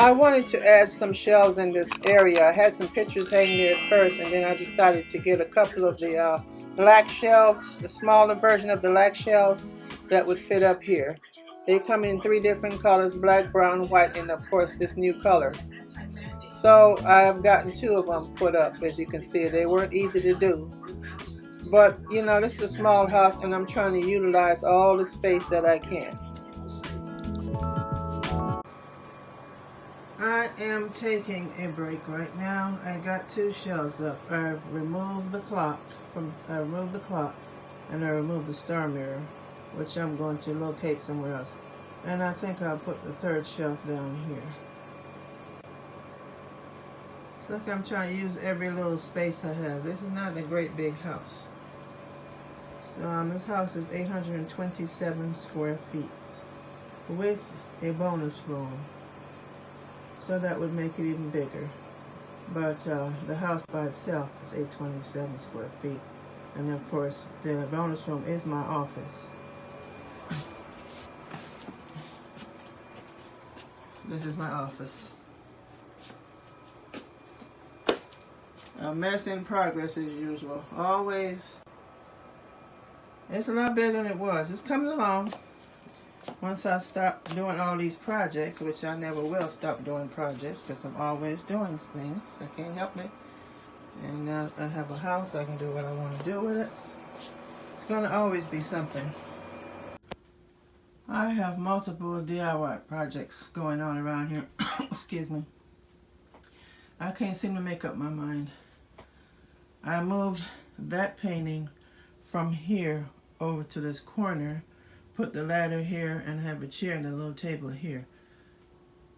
I wanted to add some shelves in this area. I had some pictures hanging there at first, and then I decided to get a couple of the black shelves, the smaller version of the black shelves that would fit up here. They come in 3 different colors: black, brown, white, and of course this new color. So I've gotten 2 of them put up. As you can see, they weren't easy to do. But you know, this is a small house and I'm trying to utilize all the space that I can. I am taking a break right now. I got 2 shelves up. I've removed the clock and I removed the star mirror, which I'm going to locate somewhere else. And I think I'll put the 3rd shelf down here. It's like I'm trying to use every little space I have. This is not a great big house. So this house is 827 square feet with a bonus room. So that would make it even bigger. But the house by itself is 827 square feet. And of course, the bonus room is my office. This is my office. A mess in progress as usual. Always. It's a lot bigger than it was. It's coming along. Once I stop doing all these projects, which I never will stop doing projects because I'm always doing things. I can't help it. And now I have a house, I can do what I want to do with it. It's going to always be something. I have multiple DIY projects going on around here. Excuse me. I can't seem to make up my mind. I moved that painting from here over to this corner, put the ladder here, and have a chair and a little table here.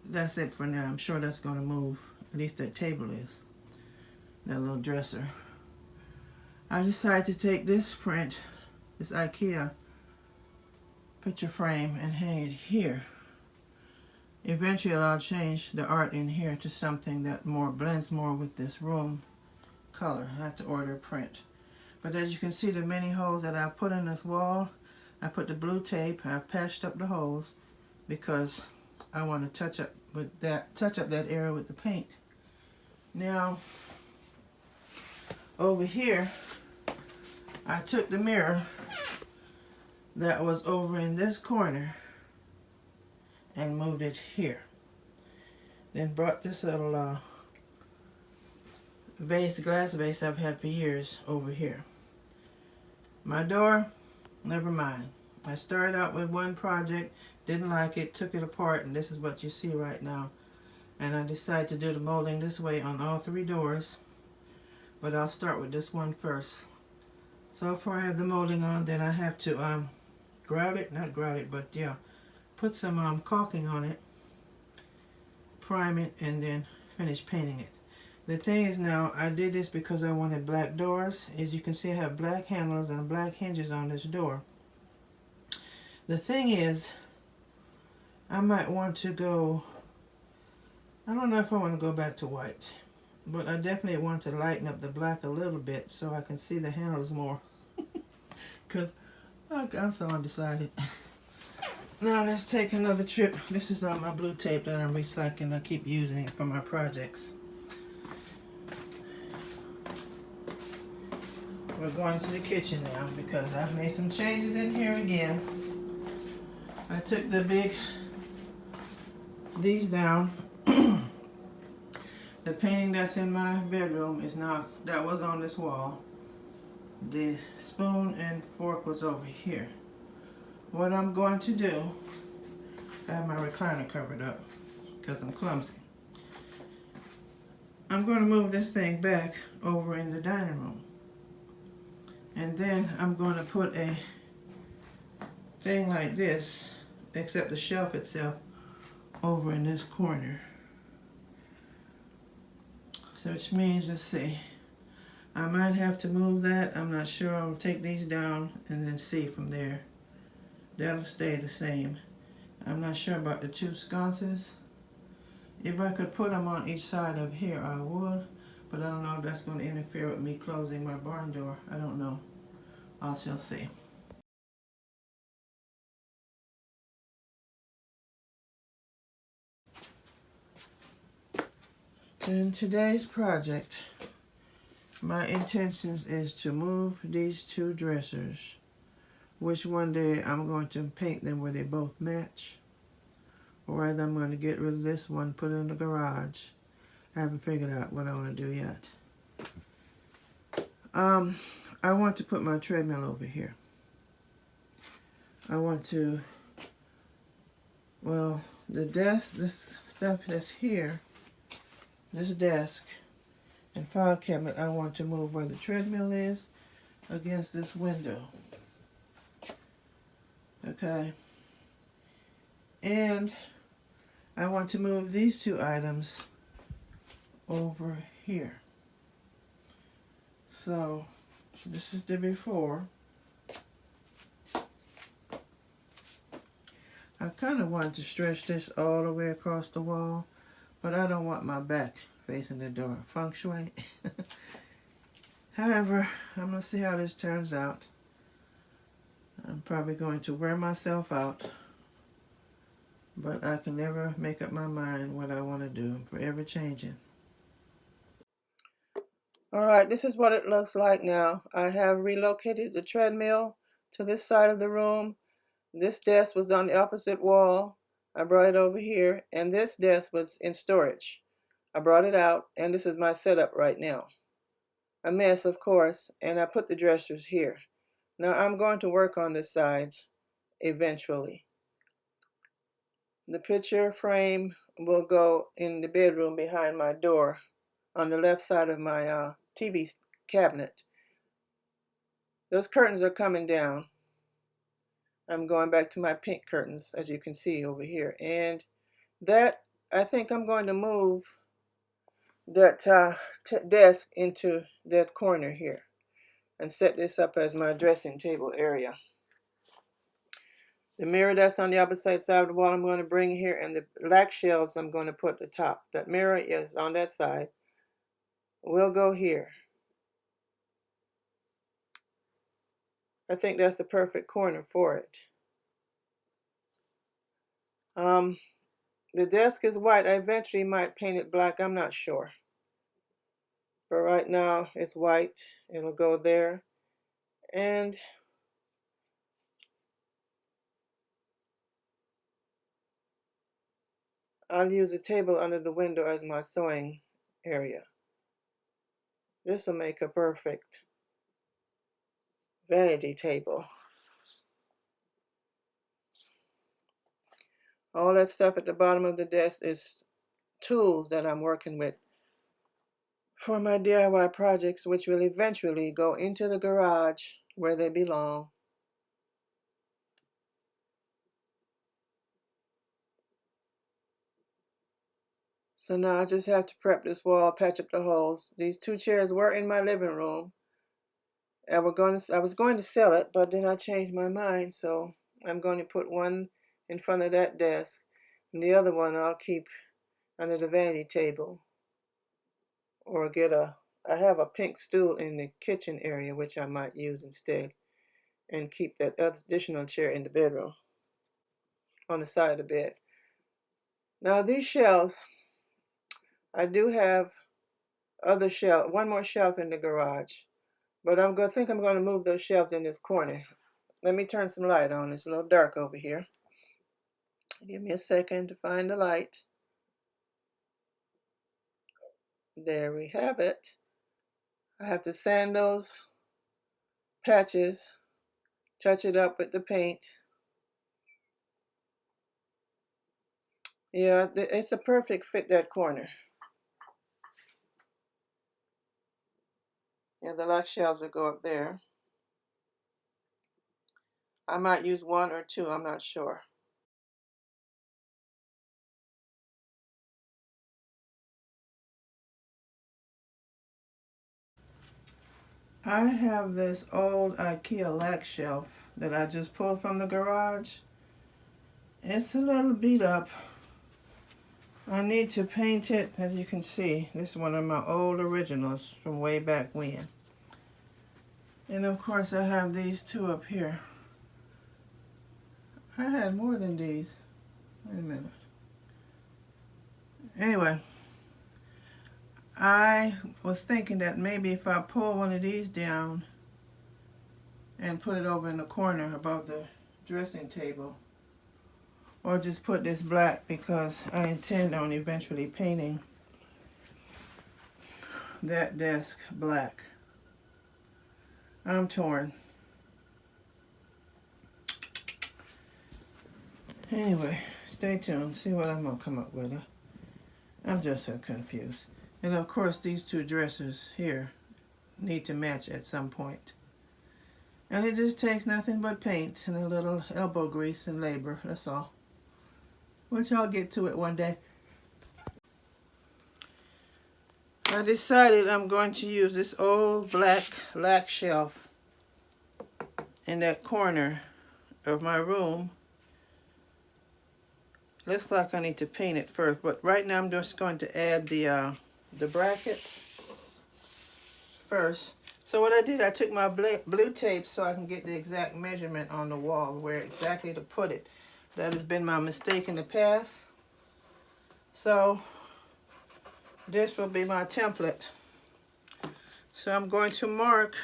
That's it for now. I'm sure that's going to move. At least that table is. That little dresser. I decided to take this print, this IKEA picture frame, and hang it here. Eventually I'll change the art in here to something that blends more with this room color. I have to order a print. But as you can see, the many holes that I put in this wall, I put the blue tape. I patched up the holes because I want to touch up that area with the paint. Now, over here, I took the mirror that was over in this corner and moved it here. Then brought this little glass vase I've had for years over here. My door, never mind. I started out with one project, didn't like it, took it apart, and this is what you see right now. And I decided to do the molding this way on all 3 doors, but I'll start with this one first. So far I have the molding on, then I have to put some caulking on it, prime it, and then finish painting it. The thing is now, I did this because I wanted black doors. As you can see, I have black handles and black hinges on this door. The thing is, I might want to go, I don't know if I want to go back to white, but I definitely want to lighten up the black a little bit so I can see the handles more. Because I'm so undecided. Now let's take another trip. This is my blue tape that I'm recycling. I keep using it for my projects. We're going to the kitchen now because I've made some changes in here again. I took these down. The painting that's in my bedroom is now, that was on this wall. The spoon and fork was over here. What I'm going to do, I have my recliner covered up because I'm clumsy. I'm going to move this thing back over in the dining room. And then I'm going to put a thing like this, except the shelf itself, over in this corner. So which means, let's see, I might have to move that. I'm not sure. I'll take these down and then see from there. That'll stay the same. I'm not sure about the 2 sconces. If I could put them on each side of here, I would. But I don't know if that's going to interfere with me closing my barn door. I don't know. I shall see. In today's project, my intentions is to move these two dressers, which one day I'm going to paint them where they both match, or rather I'm going to get rid of this one, put it in the garage. I haven't figured out what I want to do yet. I want to put my treadmill over here. I want to, well, the desk, this stuff that's here, this desk and file cabinet, I want to move where the treadmill is against this window. Okay. And I want to move these two items over here. So this is the before. I kind of wanted to stretch this all the way across the wall, but I don't want my back facing the door. Feng shui. However, I'm going to see how this turns out. I'm probably going to wear myself out, but I can never make up my mind what I want to do. I'm forever changing. Alright, this is what it looks like now. I have relocated the treadmill to this side of the room. This desk was on the opposite wall. I brought it over here, and this desk was in storage. I brought it out, and this is my setup right now. A mess, of course, and I put the dressers here. Now I'm going to work on this side eventually. The picture frame will go in the bedroom behind my door on the left side of my TV cabinet. Those curtains are coming down. I'm going back to my pink curtains, as you can see over here. And that, I think I'm going to move that desk into that corner here and set this up as my dressing table area. The mirror that's on the opposite side of the wall I'm going to bring here, and the black shelves I'm going to put at the top. That mirror is on that side. Will go here. I think that's the perfect corner for it. The desk is white. I eventually might paint it black. I'm not sure. But right now it's white. It'll go there. And I'll use a table under the window as my sewing area. This will make a perfect vanity table. All that stuff at the bottom of the desk is tools that I'm working with for my DIY projects, which will eventually go into the garage where they belong. So now I just have to prep this wall, patch up the holes. These two chairs were in my living room. I was going to sell it, but then I changed my mind, so I'm going to put one in front of that desk, and the other one I'll keep under the vanity table. Or I have a pink stool in the kitchen area, which I might use instead, and keep that additional chair in the bedroom, on the side of the bed. Now these shelves, I do have one more shelf in the garage, but I think I'm going to move those shelves in this corner. Let me turn some light on. It's a little dark over here. Give me a second to find the light. There we have it. I have to sand those patches, touch it up with the paint. Yeah, it's a perfect fit, that corner. Yeah, the lock shelves will go up there. I might use one or two, I'm not sure. I have this old IKEA lac shelf that I just pulled from the garage. It's a little beat up. I need to paint it. As you can see, this is one of my old originals from way back when. And of course I have these two up here. I had more than these. Wait a minute. Anyway, I was thinking that maybe if I pull one of these down and put it over in the corner above the dressing table, or just put this black, because I intend on eventually painting that desk black. I'm torn. Anyway, stay tuned. See what I'm going to come up with. I'm just so confused. And of course, these two dressers here need to match at some point. And it just takes nothing but paint and a little elbow grease and labor. That's all. Which I'll get to it one day. I decided I'm going to use this old black shelf in that corner of my room. Looks like I need to paint it first, but right now I'm just going to add the brackets first. So what I did, I took my blue tape so I can get the exact measurement on the wall, where exactly to put it. That has been my mistake in the past. So this will be my template. So I'm going to mark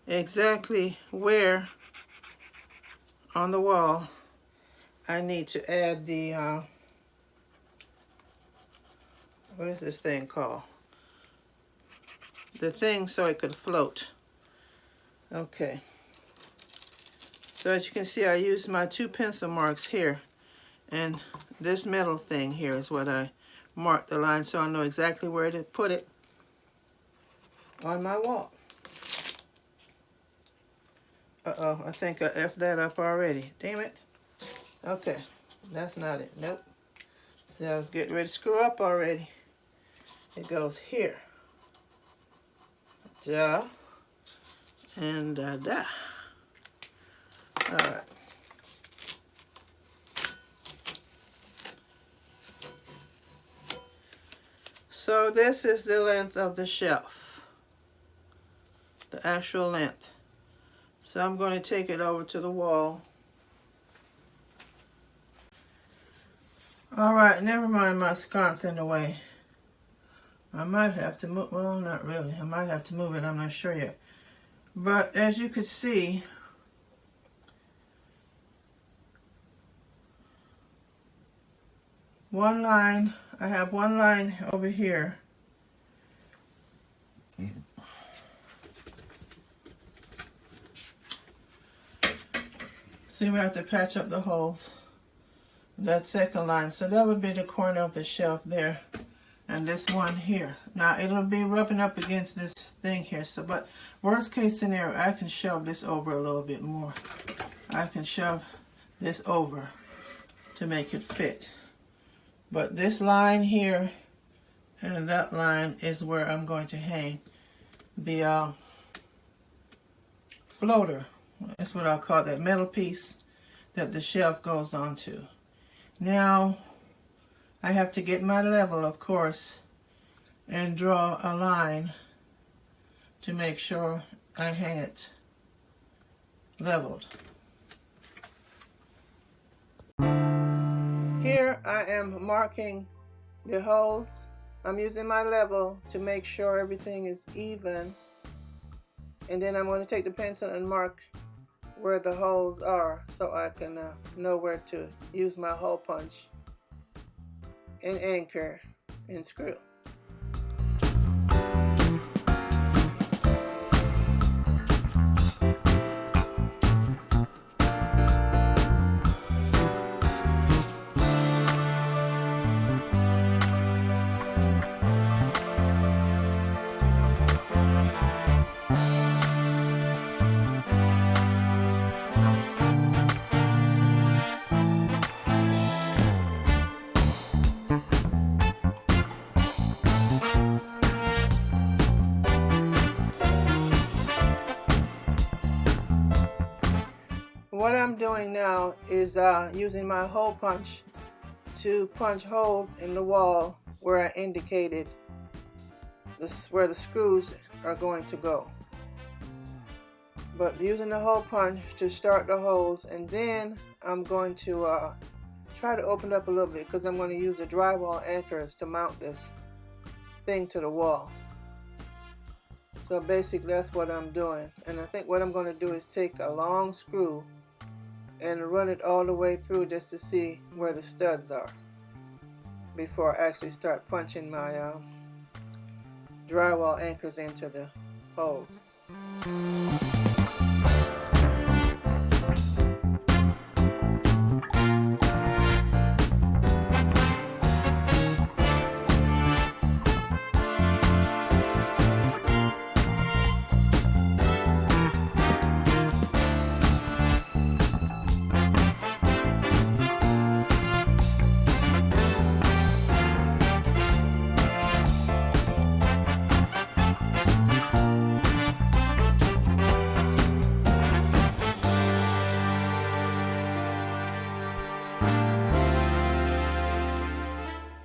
exactly where on the wall I need to add the, what is this thing called? The thing so it could float. Okay. So as you can see, I used my 2 pencil marks here. And this metal thing here is what I marked the line, so I know exactly where to put it on my wall. Uh-oh, I think I effed that up already. Damn it. Okay, that's not it. Nope. See, I was getting ready to screw up already. It goes here. Ja. And da. Alright. So this is the length of the shelf. The actual length. So I'm going to take it over to the wall. Alright, never mind my sconce in the way. I might have to move, well, not really. I might have to move it, I'm not sure yet. But as you could see, one line, I have one line over here. See, we have to patch up the holes. That second line, so that would be the corner of the shelf there, and this one here. Now it'll be rubbing up against this thing here, so but worst case scenario, I can shove this over a little bit more. I can shove this over to make it fit. But this line here and that line is where I'm going to hang the floater. That's what I'll call that metal piece that the shelf goes onto. Now, I have to get my level, of course, and draw a line to make sure I hang it leveled. Here I am marking the holes. I'm using my level to make sure everything is even. And then I'm going to take the pencil and mark where the holes are so I can know where to use my hole punch and anchor and screw. What I'm doing now is using my hole punch to punch holes in the wall where I indicated where the screws are going to go. But using the hole punch to start the holes, and then I'm going to try to open up a little bit because I'm going to use the drywall anchors to mount this. thing to the wall. So basically that's what I'm doing. And I think what I'm going to do is take a long screw and run it all the way through just to see where the studs are before I actually start punching my drywall anchors into the holes.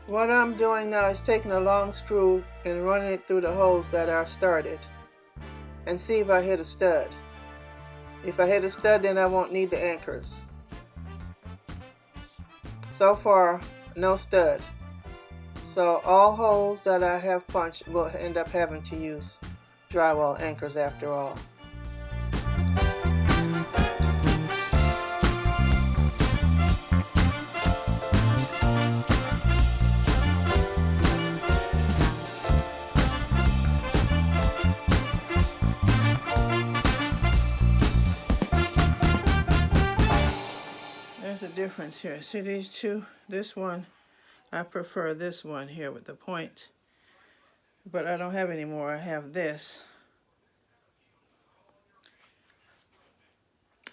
What I'm doing now is taking a long screw and running it through the holes that are started and see if I hit a stud. If I hit a stud, then I won't need the anchors. So far, no stud. So all holes that I have punched will end up having to use drywall anchors after all. There's a difference here. See these two? This one, I prefer this one here with the point. But I don't have any more. I have this.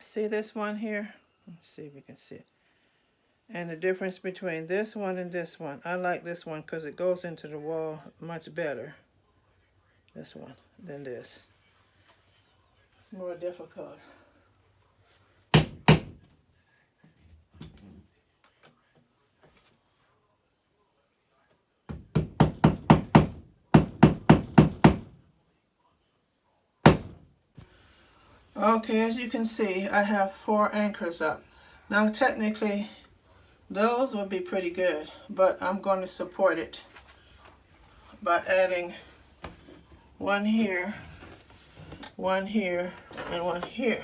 See this one here? Let's see if you can see it. And the difference between this one and this one. I like this one because it goes into the wall much better. This one than this. It's more difficult. Okay, as you can see, I have 4 anchors up. Now technically, those would be pretty good, but I'm going to support it by adding one here, and one here.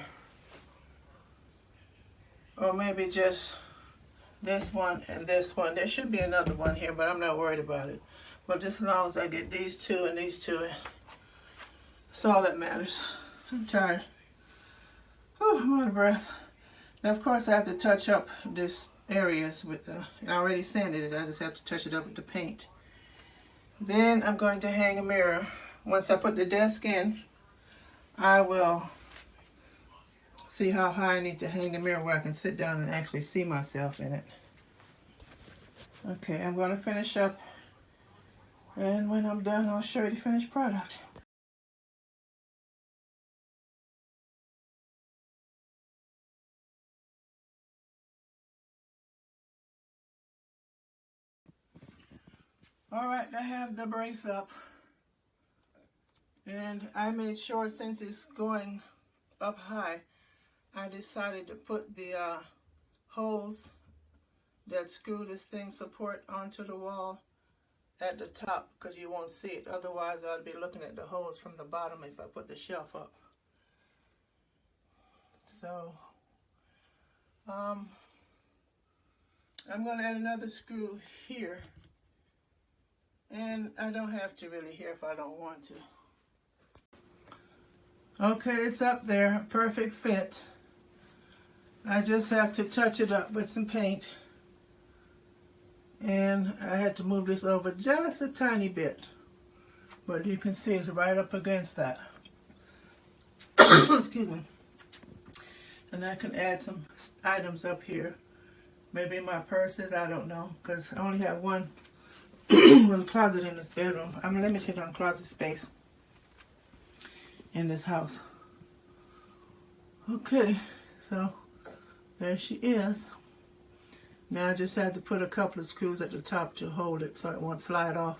Or maybe just this one and this one. There should be another one here, but I'm not worried about it. But just as long as I get these two and these two, that's all that matters. I'm tired. Oh, I'm out of breath. Now, of course, I have to touch up this areas with I already sanded it. I just have to touch it up with the paint. Then I'm going to hang a mirror. Once I put the desk in, I will see how high I need to hang the mirror where I can sit down and actually see myself in it. Okay, I'm going to finish up, and when I'm done, I'll show you the finished product. Alright, I have the brace up, and I made sure, since it's going up high, I decided to put the holes that screw this thing support onto the wall at the top, because you won't see it. Otherwise, I'd be looking at the holes from the bottom if I put the shelf up. So, I'm going to add another screw here. And I don't have to really here if I don't want to. Okay, it's up there, perfect fit. I just have to touch it up with some paint. And I had to move this over just a tiny bit. But you can see it's right up against that. Excuse me. And I can add some items up here. Maybe my purses, I don't know. Because I only have one closet in this bedroom. I'm limited on closet space in this house. Okay, so there she is. Now I just have to put a couple of screws at the top to hold it so it won't slide off.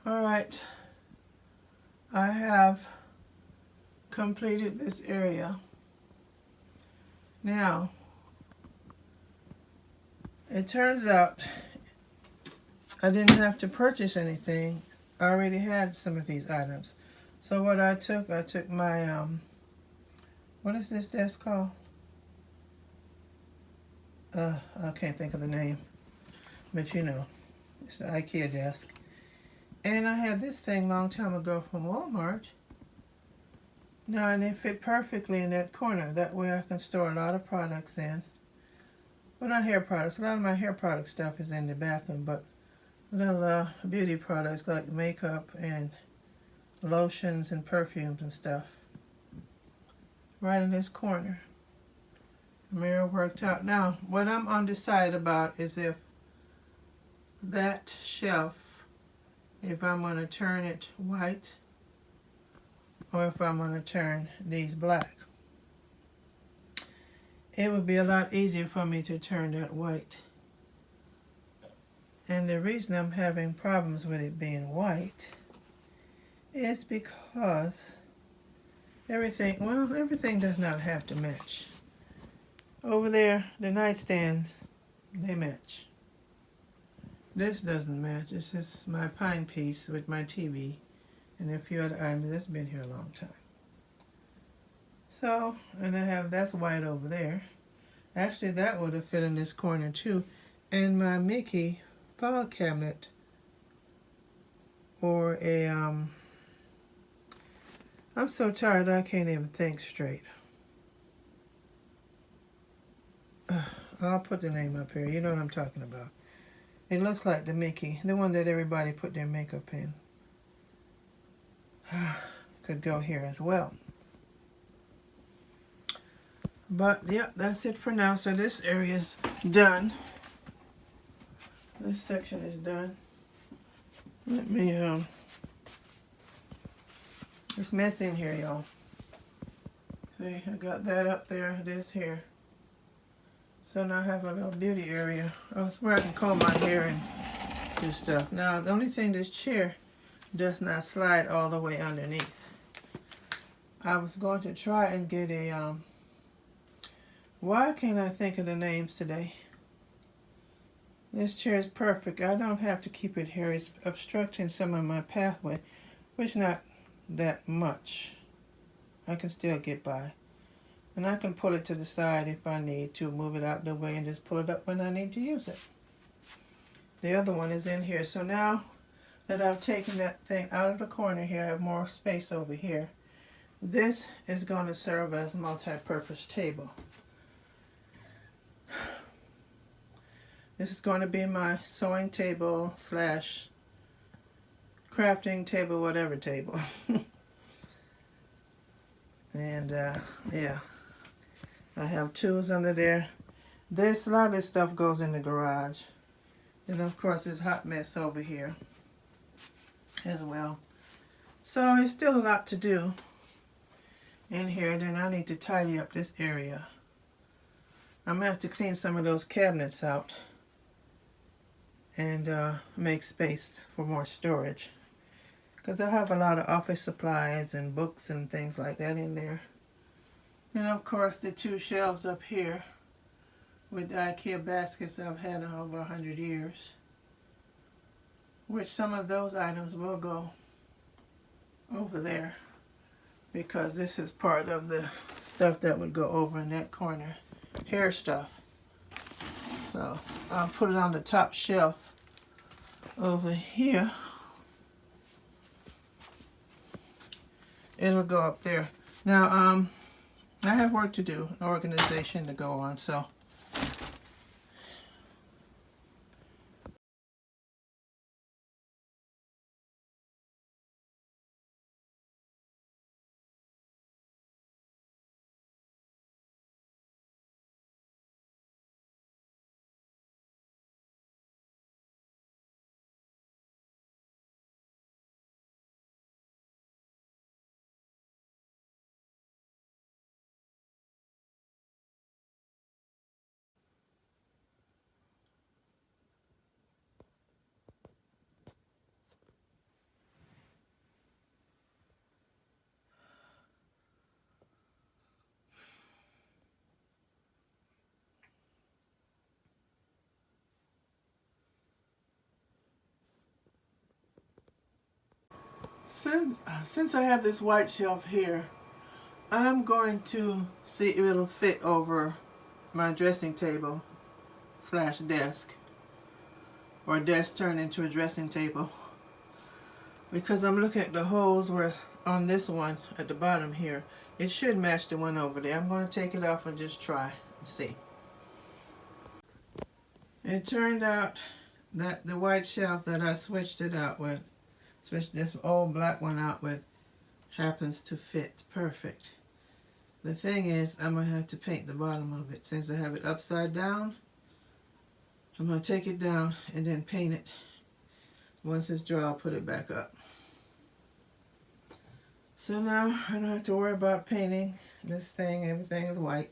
Alright, I have completed this area. Now, it turns out I didn't have to purchase anything. I already had some of these items. So what I took my, what is this desk called? I can't think of the name, but you know, it's the IKEA desk. And I had this thing long time ago from Walmart. Now, and it fit perfectly in that corner. That way I can store a lot of products in. Well, not hair products. A lot of my hair product stuff is in the bathroom, but little beauty products like makeup and lotions and perfumes and stuff. Right in this corner. The mirror worked out. Now, what I'm undecided about is if that shelf, if I'm going to turn it white or if I'm going to turn these black. It would be a lot easier for me to turn that white. And the reason I'm having problems with it being white is because everything does not have to match. Over there, the nightstands, they match. This doesn't match. This is my pine piece with my TV and a few other items that's been here a long time. So, and I have, that's white over there. Actually, that would have fit in this corner too. And my Mickey file cabinet, or a, I'm so tired I can't even think straight. I'll put the name up here. You know what I'm talking about. It looks like the Mickey, the one that everybody put their makeup in. Could go here as well. But, yeah, that's it for now. So this area's done. This section is done. Let me, it's messy in here, y'all. See, I got that up there, this here. So now I have a little beauty area. Oh, it's where I can comb my hair and do stuff. Now, the only thing, this chair does not slide all the way underneath. I was going to try and get a, why can't I think of the names today? This chair is perfect. I don't have to keep it here. It's obstructing some of my pathway, which not that much. I can still get by. And I can pull it to the side if I need to, move it out the way and just pull it up when I need to use it. The other one is in here. So now that I've taken that thing out of the corner here, I have more space over here. This is going to serve as a multi-purpose table. This is going to be my sewing table slash crafting table, whatever table. And yeah, I have tools under there. A lot of this stuff goes in the garage. And of course there's hot mess over here as well. So it's still a lot to do in here. Then I need to tidy up this area. I'm going to have to clean some of those cabinets out and make space for more storage. Because I have a lot of office supplies and books and things like that in there. And of course the two shelves up here with the IKEA baskets I've had over 100 years. Which some of those items will go over there. Because this is part of the stuff that would go over in that corner. Hair stuff. So I'll put it on the top shelf over here. It'll go up there. Now, I have work to do, an organization to go on, so Since I have this white shelf here, I'm going to see if it'll fit over my dressing table slash desk, or desk turned into a dressing table, because I'm looking at the holes where on this one at the bottom here. It should match the one over there. I'm going to take it off and just try and see. It turned out that the white shelf that I switched this old black one out with, happens to fit perfect. The thing is, I'm going to have to paint the bottom of it. Since I have it upside down, I'm going to take it down and then paint it. Once it's dry, I'll put it back up. So now I don't have to worry about painting this thing. Everything is white.